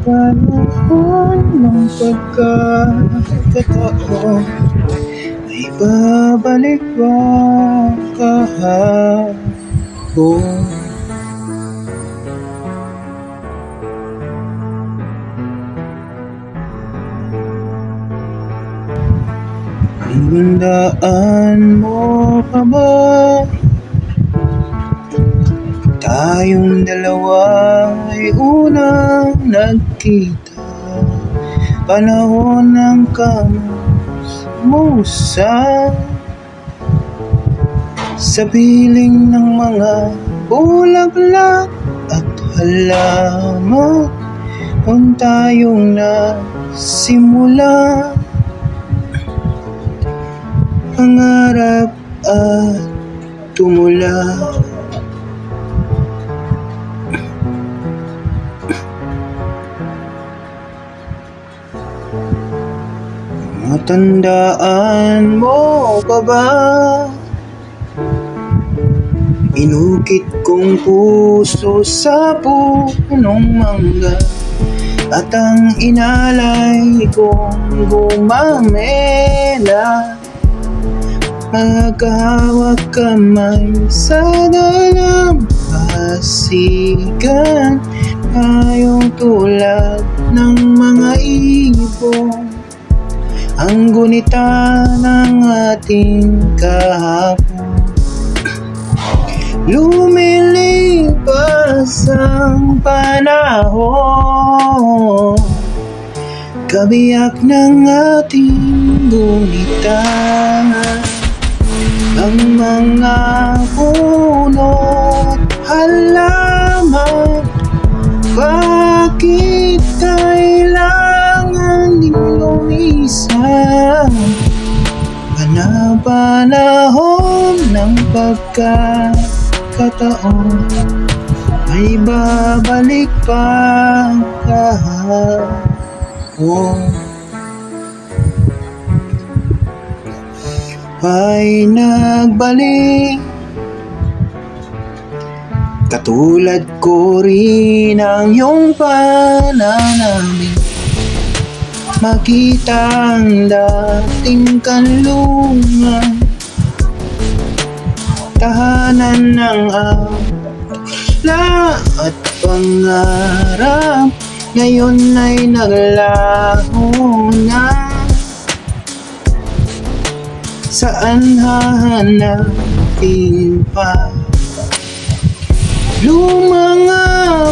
panahon ng pagkakataon, may babalik ba kahapon? Tandaan mo pa ba tayong dalawa ay unang nagkita? Panahon ng kamusta sa piling ng mga bulaklak at halaman, kung tayong nasimula pangarap at tumula. Matandaan mo pa ba inukit kong puso sa punong mangga, at ang inalay kong gumamela, magkahawak kamay sa dalampasigan, tayong tulad ng mga ibon, ang gunita ng ating kahapon. Lumilipas ang panahon, kabiyak ng ating gunita, ang mga puno't halaman, bakit kailangan ding lumisan? Panahon ng pagkakataon, may babalik pa kahapon. Ay nagbalik, katulad ko rin ang iyong pananamit, makita ang dating kanlungan, tahanan ng akla at pangarap, ngayon ay naglaho na. Saan hahanapin pa? Lumang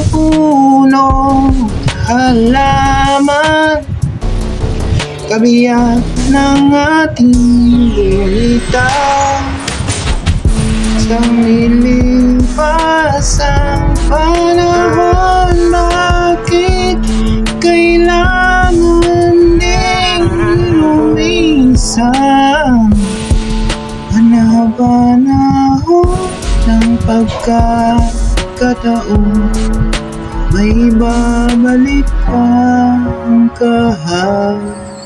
puno, halaman, kabiyak ng ating gunita, sa nilipas ang panahon, bakit kailangan ding lumisan? Panahon ng pagkakataon, may babalik pa ang kahapon.